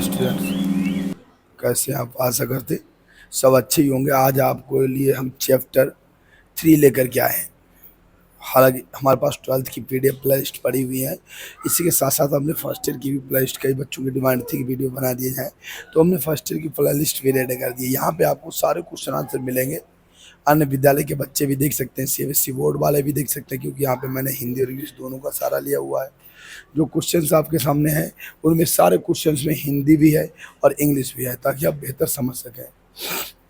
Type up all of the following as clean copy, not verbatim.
नमस्कार स्टूडेंट्स, कैसे हैं आप? आशा करते सब अच्छे ही होंगे। आज आपको लिए हम चैप्टर 3 लेकर के आए हैं। हालांकि हमारे पास 12th की पीडीएफ प्ले लिस्ट पड़ी हुई है। इसी के साथ साथ हमने फर्स्ट ईयर की भी प्ले लिस्ट, कई बच्चों की डिमांड थी कि वीडियो बना दिए जाए, तो हमने फर्स्ट ईयर की प्ले लिस्ट भी रेडी कर दी है। यहाँ पे आपको सारे क्वेश्चन आंसर मिलेंगे। अन्य विद्यालय के बच्चे भी देख सकते हैं, सीबीएसई बोर्ड वाले भी देख सकते हैं, क्योंकि यहाँ पे मैंने हिंदी और इंग्लिश दोनों का सारा लिया हुआ है। जो क्वेश्चंस आपके सामने हैं उनमें सारे क्वेश्चंस में हिंदी भी है और इंग्लिश भी है, ताकि आप बेहतर समझ सकें।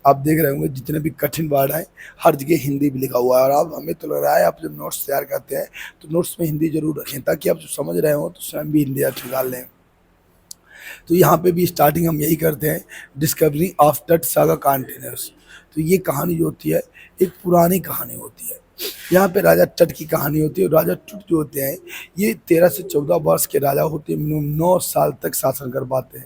आप देख रहे होंगे जितने भी कठिन वर्ड हैं हर जगह हिंदी भी लिखा हुआ है। और आप, हमें तो लग रहा है, आप जब नोट्स तैयार करते हैं तो नोट्स में हिंदी जरूर रखें, ताकि आप जो समझ रहे हो तो स्वयं भी हिंदी आप निकाल लें। तो यहाँ पे भी स्टार्टिंग हम यही करते हैं, डिस्कवरी ऑफ तट सागा कंटिन्यूस। तो ये कहानी जो होती है एक पुरानी कहानी होती है। यहाँ पे राजा टट की कहानी होती है। और राजा टट जो होते हैं ये 13 से 14 वर्ष के राजा होते हैं, मिनिमम 9 साल तक शासन कर पाते हैं।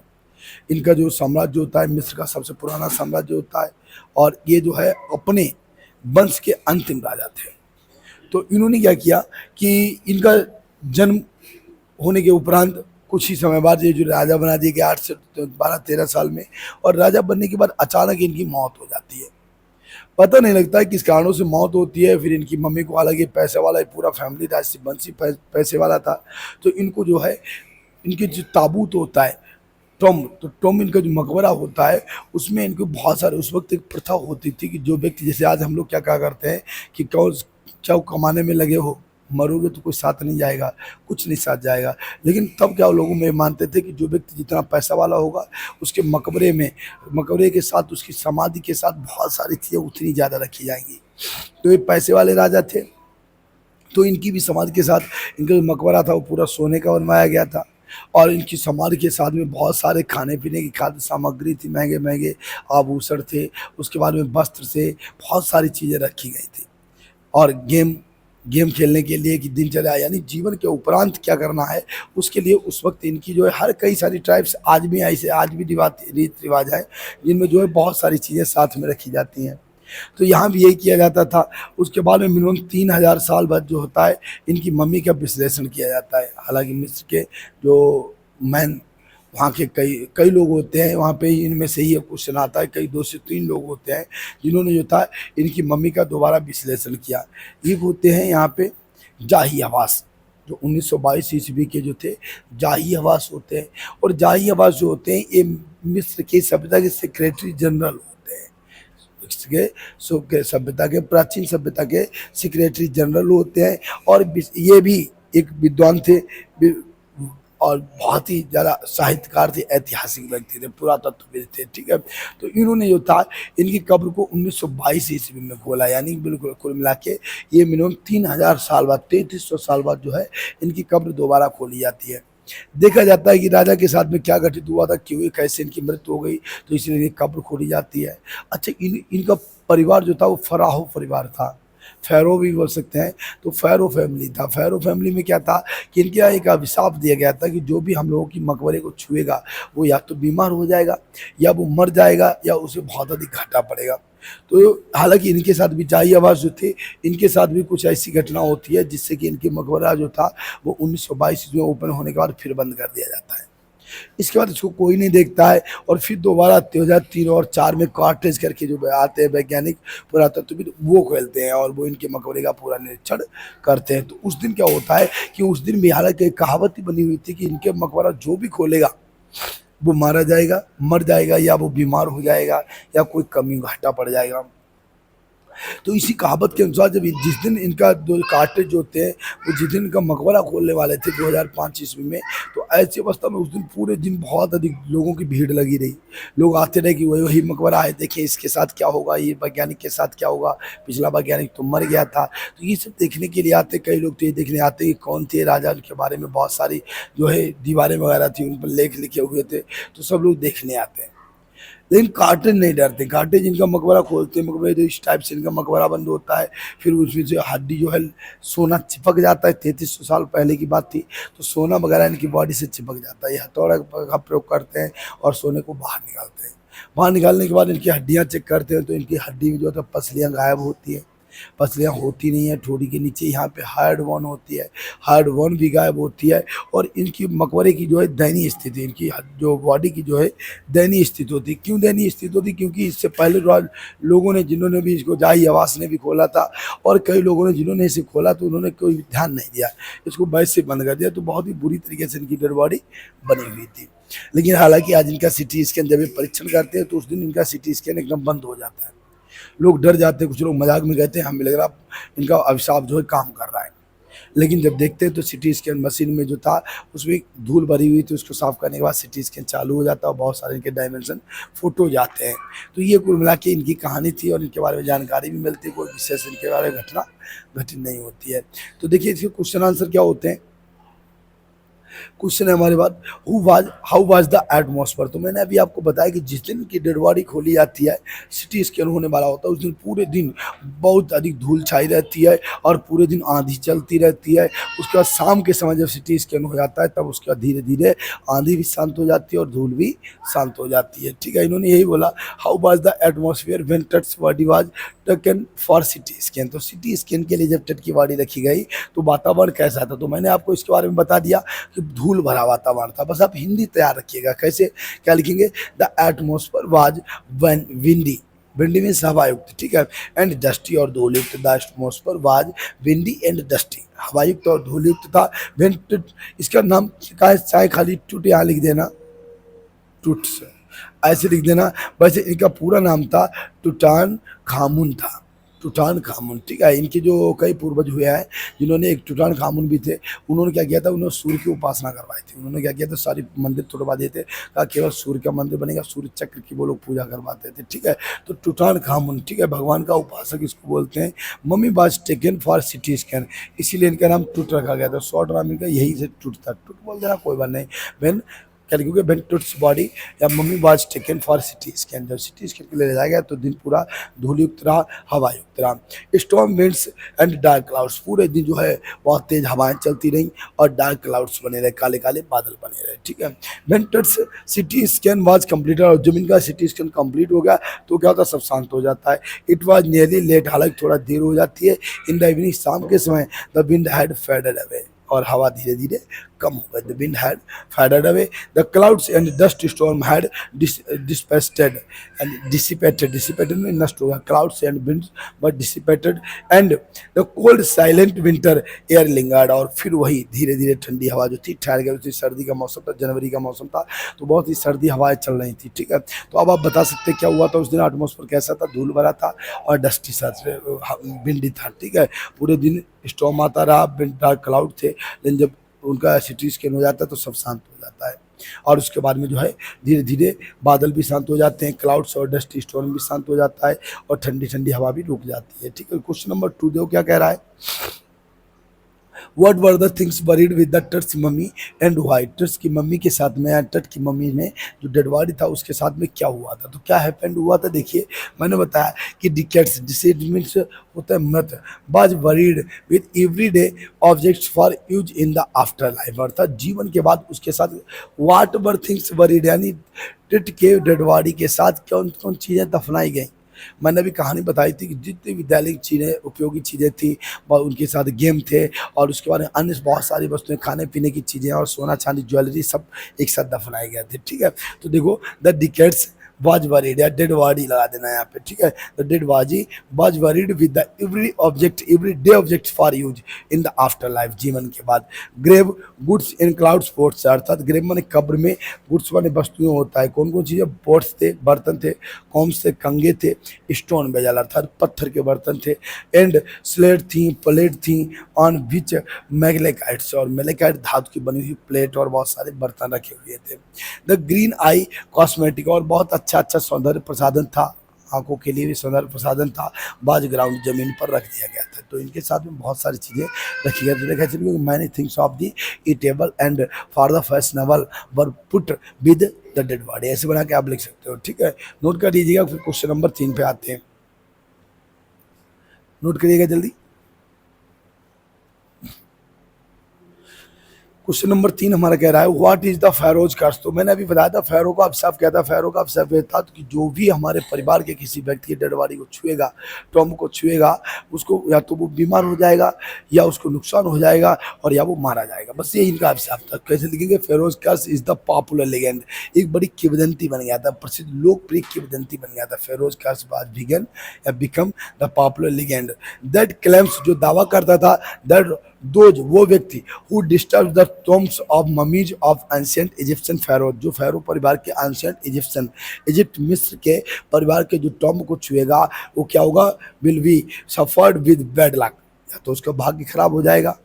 इनका जो साम्राज्य होता है मिस्र का सबसे पुराना साम्राज्य होता है, और ये जो है अपने वंश के अंतिम राजा थे। तो इन्होंने क्या किया कि इनका जन्म होने के उपरांत कुछ ही समय बाद ये जो राजा बना दिए गए 8 से 12-13 साल में। और राजा बनने के बाद अचानक इनकी मौत हो जाती है। पता नहीं लगता है किस कारणों से मौत होती है। फिर इनकी मम्मी को, हालांकि पैसे वाला पूरा फैमिली था, बंसी पैसे वाला था, तो इनको जो है इनके जो ताबूत होता है टॉम, तो टॉम इनका जो मकबरा होता है उसमें इनको बहुत सारे, उस वक्त एक प्रथा होती थी कि जो व्यक्ति, जैसे आज हम लोग क्या कहा करते हैं कि क्या कमाने में लगे हो, मरोगे तो कोई साथ नहीं जाएगा, कुछ नहीं साथ जाएगा। लेकिन तब क्या लोगों में मानते थे कि जो व्यक्ति जितना पैसा वाला होगा उसके मकबरे के साथ, उसकी समाधि के साथ बहुत सारी चीज़ें उतनी ज़्यादा रखी जाएंगी। तो ये पैसे वाले राजा थे, तो इनकी भी समाधि के साथ इनका जो मकबरा था वो पूरा सोने का बनवाया गया था। और इनकी समाधि के साथ में बहुत सारे खाने पीने की खाद्य सामग्री थी, महंगे महंगे आभूषण थे, उसके बाद में वस्त्र से बहुत सारी चीज़ें रखी गई थी। और गेम खेलने के लिए कि दिनचर्या, यानी जीवन के उपरांत क्या करना है उसके लिए उस वक्त इनकी जो है हर कई सारी ट्राइब्स आज भी ऐसे, आज भी रीत रिवाज है जिनमें जो है बहुत सारी चीज़ें साथ में रखी जाती हैं। तो यहाँ भी यही किया जाता था। उसके बाद में मिनिमम 3000 साल बाद जो होता है इनकी मम्मी का विश्लेषण किया जाता है। हालांकि मिस्र के जो मैन, वहाँ के कई कई लोग होते हैं, वहाँ पे इनमें से ही क्वेश्चन आता है, कई 2 से 3 लोग होते हैं जिन्होंने जो था इनकी मम्मी का दोबारा विश्लेषण किया। ये होते हैं यहाँ पे जाही हवास, जो 1922 ईस्वी के जो थे जाही हवास होते हैं। और जाही हवास जो होते हैं ये मिस्र की सभ्यता के सेक्रेटरी जनरल होते हैं। सभ्यता के, प्राचीन सभ्यता के सेक्रेटरी जनरल होते हैं। और ये भी एक विद्वान थे और बहुत ही ज़्यादा साहित्यकार थे, ऐतिहासिक व्यक्ति थे, पुरातत्वविद थे। ठीक है, तो इन्होंने जो था इनकी कब्र को 1922 ईस्वी में खोला, यानी बिल्कुल कुल मिला के ये मिनिमम 3000 साल बाद, 3300 साल बाद जो है इनकी कब्र दोबारा खोली जाती है। देखा जाता है कि राजा के साथ में क्या घटित हुआ था, क्यों, कैसे इनकी मृत्यु हो गई, तो इसलिए इनकी कब्र खोली जाती है। अच्छा, इनका परिवार जो था वो फराहो परिवार था, फैरो भी बोल सकते हैं। तो फैरो फैमिली था। फैरो फैमिली में क्या था कि इनके यहाँ एक अभिशाप दिया गया था कि जो भी हम लोगों की मकबरे को छुएगा वो या तो बीमार हो जाएगा, या वो मर जाएगा, या उसे बहुत अधिक घाटा पड़ेगा। तो हालांकि इनके साथ भी जाही आवाज़ जो थे, इनके साथ भी कुछ ऐसी घटना होती है जिससे कि इनके मकबरा जो था वो 1922 में ओपन होने के बाद फिर बंद कर दिया जाता है। इसके बाद इसको कोई नहीं देखता है। और फिर दोबारा 2003 और 4 में कार्टेज करके जो आते हैं वैज्ञानिक पुरातत्वविद, वो खोलते हैं और वो इनके मकबरे का पूरा निरीक्षण करते हैं। तो उस दिन क्या होता है कि उस दिन भी हालांकि कहावत ही बनी हुई थी कि इनके मकबरा जो भी खोलेगा वो मारा जाएगा, मर जाएगा, या वो बीमार हो जाएगा, या कोई कमी घाटा पड़ जाएगा। तो इसी कहावत के अनुसार जब जिस दिन इनका जो कार्टेज होते हैं, वो जिस दिन इनका मकबरा खोलने वाले थे 2005 ईस्वी में, तो ऐसी अवस्था में उस दिन पूरे दिन बहुत अधिक लोगों की भीड़ लगी रही। लोग आते रहे कि वही मकबरा है, देखिए इसके साथ क्या होगा, ये वैज्ञानिक के साथ क्या होगा, पिछला वैज्ञानिक तो मर गया था। तो ये सब देखने के लिए आते, कई लोग तो ये देखने आते कि कौन थे राजा, उनके बारे में बहुत सारी जो है दीवारें वगैरह थी, उन पर लेख लिखे हुए थे, तो सब लोग देखने आते हैं। लेकिन कार्टेज नहीं डरते। कार्टेज इनका मकबरा खोलते हैं, मकबरे तो इस टाइप से इनका मकबरा बंद होता है। फिर उसमें से हड्डी जो है, सोना चिपक जाता है। 3300 साल पहले की बात थी, तो सोना वगैरह इनकी बॉडी से चिपक जाता है। ये हथौड़ा का प्रयोग करते हैं और सोने को बाहर निकालते हैं। बाहर निकालने के बाद इनकी हड्डियाँ चेक करते हैं, तो इनकी हड्डी में जो है पसलियाँ गायब होती हैं। पसलियाँ होती नहीं है ठोड़ी के नीचे, यहाँ पे हार्ड वॉन होती है, हार्ड वॉन भी गायब होती है। और इनकी मकबरे की जो है दयनीय स्थिति, इनकी जो बॉडी की जो है दयनीय स्थिति होती है। क्यों दयनीय स्थिति होती? क्योंकि इससे पहले लोगों ने, जिन्होंने भी इसको, जाही आवास ने भी खोला था और कई लोगों ने जिन्होंने इसे खोला तो उन्होंने कोई ध्यान नहीं दिया, इसको वैसे से बंद कर दिया। तो बहुत ही बुरी तरीके से इनकी डेड बॉडी बनी हुई थी। लेकिन हालांकि आज इनका सिटी स्कैन जब ये परीक्षण करते हैं तो उस दिन इनका सिटी स्कैन एकदम बंद हो जाता है। लोग डर जाते हैं, कुछ लोग मजाक में कहते हैं हमें लग रहा इनका अभिशाप जो है काम कर रहा है। लेकिन जब देखते हैं तो सिटी स्कैन मशीन में जो था उसमें धूल भरी हुई थी, उसको साफ करने के बाद सिटी स्कैन चालू हो जाता है और बहुत सारे इनके डायमेंशन फोटो जाते हैं। तो ये कुल मिला के इनकी कहानी थी और इनके बारे में जानकारी भी मिलती है, कोई विशेष इनके बारे में घटना घटित नहीं होती है। तो देखिए इसके क्वेश्चन आंसर क्या होते हैं। क्वेश्चन है हमारे पास, हाउ वाज द एटमॉस्फेयर। तो मैंने अभी आपको बताया कि जिस दिन की डेड बॉडी खोली जाती है, सिटी स्कैन होने वाला होता है, उस दिन पूरे दिन बहुत अधिक धूल छाई रहती है और पूरे दिन आंधी चलती रहती है। उसके बाद शाम के समय जब सिटी स्कैन हो जाता है तब उसके बाद धीरे धीरे आंधी भी शांत हो जाती है और धूल भी शांत हो जाती है। ठीक है, इन्होंने यही बोला, how was the atmosphere when touch body was taken for CT scan. तो सिटी स्कैन के लिए जब टट की बॉडी रखी गई तो वातावरण कैसा था। तो मैंने आपको इसके बारे में बता दिया कि धूल भरा वातावरण था। बस आप हिंदी तैयार रखिएगा, कैसे क्या लिखेंगे, the atmosphere was windy, windy में हवायुक्त, ठीक है, एंड डस्टी और धूलयुक्त। The atmosphere was windy and dusty, हवायुक्त और धूलयुक्त था। इसका नाम चाहे खाली टूट यहाँ लिख देना, टूट्स ऐसे लिख देना। वैसे इनका पूरा नाम था टूटान खामुन था, टूटान खामुन। ठीक है, इनके जो कई पूर्वज हुए हैं जिन्होंने, एक टूटान खामुन भी थे, उन्होंने क्या किया था, उन्होंने सूर्य की उपासना करवाई थी। उन्होंने क्या किया था, सारी मंदिर तोड़वा दिए थे, कहा केवल सूर्य का मंदिर बनेगा, सूर्य चक्र की वो लोग पूजा करवाते थे। ठीक है, तो टूटान खामुन, ठीक है, भगवान का उपासक इसको बोलते हैं। Mummy was taken for CT scan, इसीलिए इनका नाम टूट रखा गया था। शॉर्ट नाम इनका यही से टूट था, टूट बोल देना कोई बात नहीं। वेन क्योंकि वेन टूट्स बॉडी या mummy was taken for CT scan, जब सिटी स्कैन के लिए ले जाया गया तो दिन पूरा धूलयुक्त रहा, हवायुक्त रहा। Storm winds and dark clouds, पूरे दिन जो है बहुत तेज हवाएं चलती रहीं और डार्क क्लाउड्स बने रहे, काले काले बादल बने रहे। ठीक है, when Toots CT scan was completed, और जब इनका सिटी स्कैन कंप्लीट हो गया तो क्या होता है, सब शांत हो जाता है। इट वाज नियरली लेट, हालांकि थोड़ा देर हो जाती है। इन द इवनिंग, शाम के समय, the wind had faded away, और हवा धीरे धीरे कम हो गई। The wind had faded away, the clouds and dust storm had dissipated and dissipated में नष्ट हो गया। Clouds and winds but dissipated and the cold silent winter air lingered, और फिर वही धीरे धीरे ठंडी हवा जो थी ठहर गई। उसी सर्दी का मौसम था, जनवरी का मौसम था, तो बहुत ही सर्दी हवाएं चल रही थी। ठीक है, तो अब आप बता सकते क्या हुआ था उस दिन, एटमॉस्फेयर कैसा था, धूल भरा था और डस्टी सा विंडी था। ठीक है, पूरे दिन स्टॉर्म आता रहा, डार्क क्लाउड थे, लेकिन जब उनका सिटी स्कैन हो जाता है तो सब शांत हो जाता है। और उसके बाद में जो है धीरे धीरे बादल भी शांत हो जाते हैं, क्लाउड्स और डस्ट स्टॉर्म भी शांत हो जाता है और ठंडी ठंडी हवा भी रुक जाती है। ठीक है, क्वेश्चन नंबर 2 देखो क्या कह रहा है। What were the things buried with the Tut's mummy and why. Tut's की मम्मी के साथ में, टट की मम्मी में जो डेड बॉडी था उसके साथ में क्या हुआ था। तो क्या हैपेंड हुआ था, देखिए मैंने बताया कि डिकेट्स, जिसे मीन्स होता है मृत, was buried with everyday objects for use in the after life, अर्थात जीवन के बाद उसके साथ वाट वर थिंग्स बरीड, यानी टट के डेड बॉडी के साथ कौन कौन चीज़ें दफनाई गई। मैंने अभी कहानी बताई थी कि जितनी विद्यालय की चीज़ें, उपयोगी चीज़ें थी, उनके साथ गेम थे और उसके बाद अन्य बहुत सारी वस्तुएं, खाने पीने की चीज़ें और सोना चांदी ज्वेलरी सब एक साथ दफनाए गए थे। ठीक है, तो देखो द डिकेट्स वाज वरीड, या डेड बॉडी लगा देना यहाँ पे। ठीक है, the dead body was buried with the every object, every day object for use in the after life, जीवन के बाद। Grave goods in clouds ports, अर्थात ग्रेव माने कब्र में, गुड्स माने वस्तुएं होता है, कौन कौन चीज़ें, पोर्ट्स थे, बर्तन थे, कॉम्स थे, कंगे थे, स्टोन बेजल अर्थात पत्थर के बर्तन थे, एंड स्लेट थी, प्लेट थी, ऑन विच मैग्नेकाइट्स, और मैग्नेकाइट धातु की बनी हुई प्लेट और बहुत सारे बर्तन रखे हुए थे। द ग्रीन आई कॉस्मेटिक, और बहुत अच्छा अच्छा सौंदर्य प्रसाधन था, आंखों के लिए भी सौंदर्य प्रसाधन था, बाज ग्राउंड जमीन पर रख दिया गया था। तो इनके साथ में बहुत सारी चीज़ें रखी गई थी। देखा चलिए, many things of the eatable and for the fashionable were put with the dead body, ऐसे बना के आप लिख सकते हो। ठीक है, नोट कर लीजिएगा। फिर क्वेश्चन नंबर 3 पे आते हैं, नोट करिएगा जल्दी। क्वेश्चन नंबर 3 हमारा कह रहा है व्हाट इज द फेरोज कर्स। तो मैंने अभी बताया था फेरो का अभिशाप क्या था। फेरो का अभिशाप ये था कि जो भी हमारे परिवार के किसी व्यक्ति की डेड बॉडी को छुएगा, टॉम को छुएगा, उसको या तो वो बीमार हो जाएगा या उसको नुकसान हो जाएगा और या वो मारा जाएगा। बस ये इनका अभिशाप था। कैसे लिखेंगे, फेरोज कर्स इज द पॉपुलर लेजेंड। एक बड़ी किंवदंती बन गया था, प्रसिद्ध लोकप्रिय किंवदंती बन गया था। फेरोज कर्स वाज बिगन या become the popular legend that claims, जो दावा करता था, दैट दोज, वो व्यक्ति, who disturb the tombs of mummies of ancient Egyptian Feroz, जो फेरो परिवार के एंशिएंट इजिप्शियन, इजिप्ट मिस्र के परिवार के जो टॉम्ब को छुएगा वो क्या होगा, will be suffered with bad luck, या तो उसका भाग्य खराब हो जाएगा,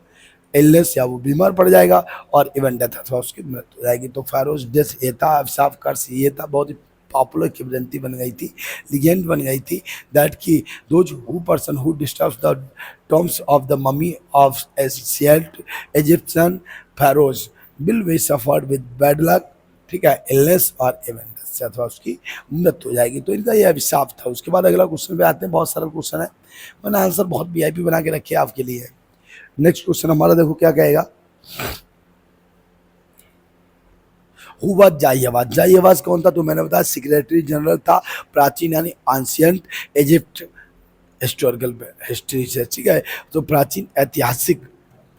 इलनेस, या वो बीमार पड़ जाएगा, और इवन डेथ अथवा उसकी मृत्यु हो जाएगी। तो फेरोज डेथ ये था, अभिशाप कर्स ये था, बहुत ही पॉपुलर किंवदंती बन गई थी, लीजेंड बन गई थी, दैट की those who person who disturbs the tombs of the mummy of ancient Egyptian Feroz will be suffered with bad luck, ठीक है, इलनेस और इवन डेथ से अथवा उसकी मृत्यु हो जाएगी। तो इनका ये अभिशाप था। उसके बाद अगला क्वेश्चन पे आते हैं, बहुत सरल क्वेश्चन है, मैंने आंसर बहुत वीआईपी बना के रखे आपके लिए। नेक्स्ट क्वेश्चन हमारा देखो क्या कहेगा, हु वाज जाइयवाज। जाइयवाज कौन था, तो मैंने बताया सेक्रेटरी जनरल था, प्राचीन यानी एंशिएंट इजिप्ट हिस्टोरिकल हिस्ट्री से, ठीक है। तो प्राचीन ऐतिहासिक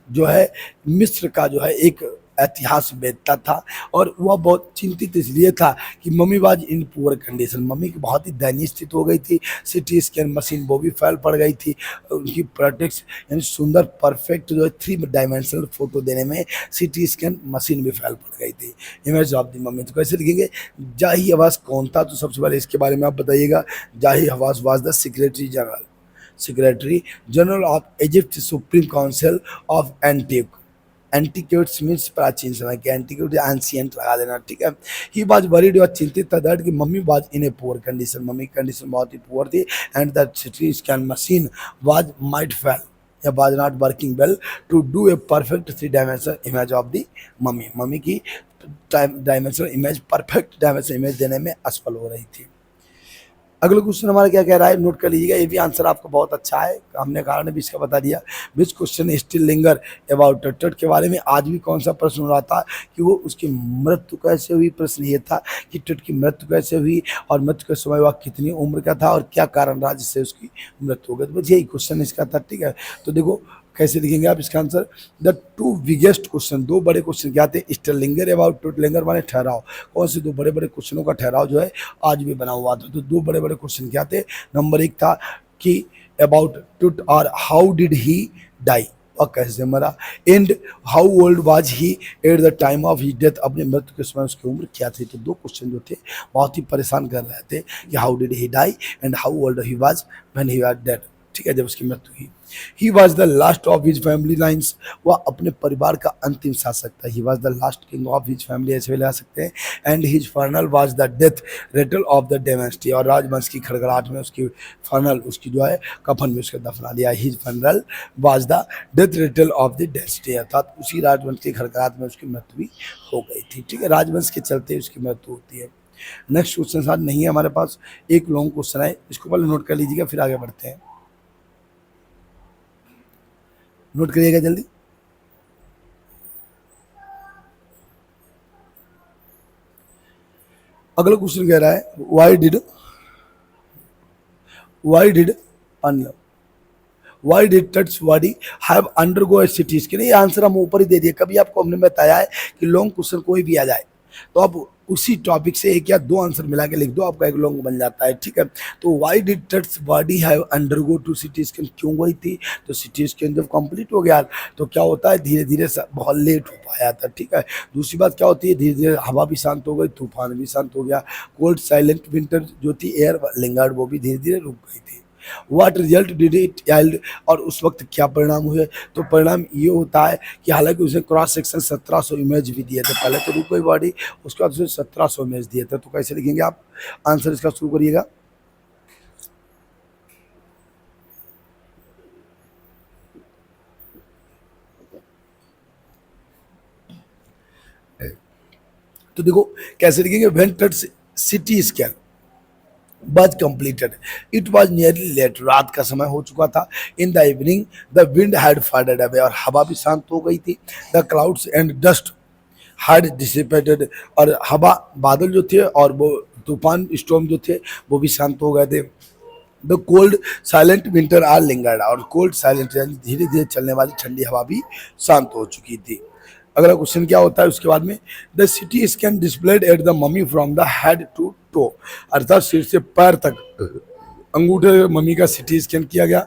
जो है मिस्र का जो है एक इतिहास वेदता था, और वह बहुत चिंतित इसलिए था कि mummy was in poor condition, mummy की बहुत ही दयनीय स्थिति हो गई थी। सिटी स्कैन मशीन वो भी फेल पड़ गई थी, उनकी प्रोटेक्स यानी सुंदर परफेक्ट जो है 3 डायमेंशनल फोटो देने में सिटी स्कैन मशीन भी फेल पड़ गई थी। इमेज ऑफ द मम्मी, तो कैसे लिखेंगे, जाही हवास कौन था, तो सबसे पहले इसके बारे में आप बताइएगा। Zahi Hawass was the secretary general of Egypt supreme council of antique, antiquities means प्राचीन समय के, एंटीक्यूट एंशिएंट लगा देना, ठीक है। ही वाज वरीड, और चिंतित था, दैट कि mummy was in a poor condition, mummy की कंडीशन बहुत ही पुअर थी, and that CT scan machine was might fail या was not working well to do a perfect 3 dimensional image of the mummy, mummy की dimensional image, perfect dimensional image देने में असफल हो रही थी। अगला क्वेश्चन हमारा क्या कह रहा है, नोट कर लीजिएगा, ये भी आंसर आपका बहुत अच्छा है, हमने कारण भी इसका बता दिया। Which question still linger about टट के बारे में आज भी कौन सा प्रश्न हो रहा था कि वो उसकी मृत्यु कैसे हुई। प्रश्न ये था कि टट की मृत्यु कैसे हुई और मृत्यु के समय वह कितनी उम्र का था और क्या कारण रहा जिससे उसकी मृत्यु हो गई। तो बस यही क्वेश्चन इसका था, ठीक है। तो देखो कैसे लिखेंगे आप इसका आंसर, द 2 बिगेस्ट क्वेश्चन, 2 बड़े क्वेश्चन क्या थे, स्टर्लिंगर अबाउट टोटलिंगर माने ठहराव, कौन से 2 बड़े क्वेश्चनों का ठहराव जो है आज भी बना हुआ था। तो 2 बड़े क्वेश्चन क्या थे, नंबर 1 था कि अबाउट टुट और हाउ डिड ही डाई, और कैसे मरा, and how old was he at the time of his death, अपने मृत्यु के समय उसकी उम्र क्या थी। तो 2 क्वेश्चन जो थे बहुत ही परेशान कर रहे थे कि how did he die and how old he was when he was dead, ठीक है, जब उसकी मृत्यु हुई। He was the last of his family lines, वह अपने परिवार का अंतिम शासक था। He was the last king of his family, ऐसे भी लगा सकते हैं। And his funeral was the death rattle of the dynasty, और राजवंश की खड़खड़ाहट में उसकी फर्नल, उसकी जो है कफन में उसका दफना दिया। His funeral was the death rattle of the dynasty, अर्थात उसी राजवंश की खड़खड़ाहट में उसकी मृत्यु भी हो गई थी, ठीक है, राजवंश के चलते उसकी मृत्यु होती है। नेक्स्ट क्वेश्चन साथ नहीं है हमारे पास, एक लॉन्ग क्वेश्चन है, इसको पहले नोट कर लीजिएगा फिर आगे बढ़ते हैं। नोट करिएगा जल्दी। अगला क्वेश्चन कह रहा है व्हाई डिड अनलव why did Tut's body have undergo a CT scan. ये आंसर हम ऊपर ही दे दिए। कभी आपको हमने बताया है कि लॉन्ग क्वेश्चन कोई भी आ जाए तो आप उसी टॉपिक से 1 या 2 आंसर मिला के लिख दो, आपका एक लॉन्ग बन जाता है, ठीक है। तो why did Tut's body have undergo to CT scan, क्यों गई थी, तो सिटी स्कैन जब कंप्लीट हो गया तो क्या होता है, धीरे धीरे बहुत लेट हो पाया था, ठीक है। दूसरी बात क्या होती है, धीरे धीरे हवा भी शांत हो गई, तूफान भी शांत हो गया, कोल्ड साइलेंट विंटर जो थी एयर लिंगार्ड वो भी धीरे धीरे रुक गई थी। व्हाट रिजल्ट डिड इट याइल्ड, और उस वक्त क्या परिणाम हुए, तो परिणाम ये होता है कि हालांकि उसने क्रॉस सेक्शन 1700 इमेज भी दिए थे, पहले तो रुक गई बॉडी, उसके बाद उसने 1700 इमेज दिए थे। तो कैसे लिखेंगे आप, आंसर इसका शुरू करिएगा। तो देखो कैसे लिखेंगे, when touch CT scan, was completed. It was nearly late. रात का समय हो चुका था. In the evening, the wind had faded away. और हवा भी शांत हो गई थी. The clouds and dust had dissipated. और हवा बादल जो थे और वो तूफान स्टॉर्म जो थे वो भी शांत हो गए थे. The cold silent winter are lingered. और कोल्ड साइलेंट यानी धीरे धीरे चलने वाली ठंडी हवा भी शांत हो चुकी थी. अगला क्वेश्चन क्या होता है उसके बाद में, the CT scan displayed at the mummy from the head to toe. अर्थात सिर से पैर तक अंगूठे मम्मी का सिटी स्कैन किया गया.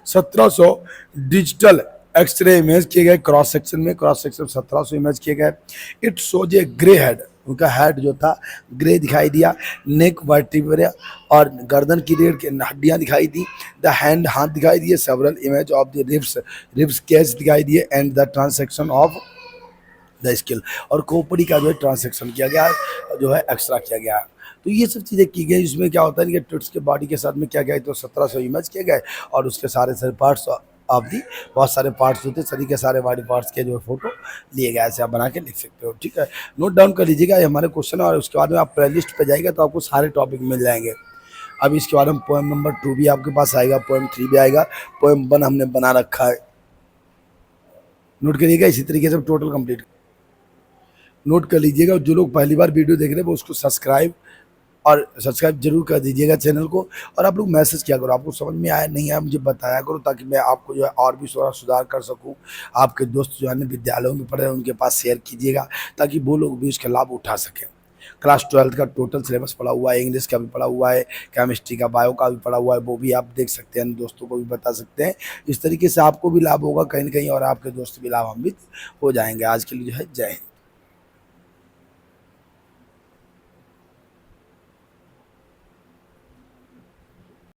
1700 डिजिटल एक्सरे इमेज किए गए क्रॉस सेक्शन में. क्रॉस सेक्शन 1700 इमेज किए गए. It shows A grey head. उनका हेड जो था ग्रे दिखाई दिया. नेक वर्टिब्रा और गर्दन की रीढ़ की हड्डियां दिखाई दी. द हैंड हाथ दिखाई दिए. Several image of the ribs case दिखाई दिए. And the transaction of the skill. और खोपड़ी का जो है ट्रांसेक्शन किया गया जो है एक्स्ट्रा किया गया. तो ये सब चीज़ें की गई. इसमें क्या होता है कि ट्विट्स के बॉडी के साथ में क्या गया तो 1700 इमेज किए गए और उसके सारे सारे पार्ट्स ऑफ दी बहुत सारे पार्ट्स होते शरीर के सारे बॉडी पार्ट्स के जो फोटो लिए गए. ऐसे आप बना के लिख सकते हो. ठीक है, नोट डाउन कर लीजिएगा ये हमारे क्वेश्चन. और उसके बाद में आप प्ले लिस्ट पे जाएगा तो आपको सारे टॉपिक मिल जाएंगे. अब इसके बाद में पोएम नंबर 2 भी आपके पास आएगा. पोएम 3 भी आएगा. पोएम 1 हमने बना रखा है. नोट करिएगा. इसी तरीके से टोटल कंप्लीट नोट कर लीजिएगा. जो लोग पहली बार वीडियो देख रहे हैं वो उसको सब्सक्राइब जरूर कर दीजिएगा चैनल को. और आप लोग मैसेज किया करो. आपको समझ में आया नहीं आया मुझे बताया करो ताकि मैं आपको जो है और भी थोड़ा सुधार कर सकूं. आपके दोस्त जो है विद्यालयों में पढ़े उनके पास शेयर कीजिएगा ताकि वो लोग भी उसका लाभ उठा सकें. क्लास 12 का टोटल सिलेबस पढ़ा हुआ है. इंग्लिश का भी पढ़ा हुआ है. केमिस्ट्री का बायो का भी पढ़ा हुआ है. वो भी आप देख सकते हैं. दोस्तों को भी बता सकते हैं. इस तरीके से आपको भी लाभ होगा कहीं ना कहीं और आपके दोस्त भी लाभान्वित हो जाएंगे. आज के लिए जो है जय हिंद.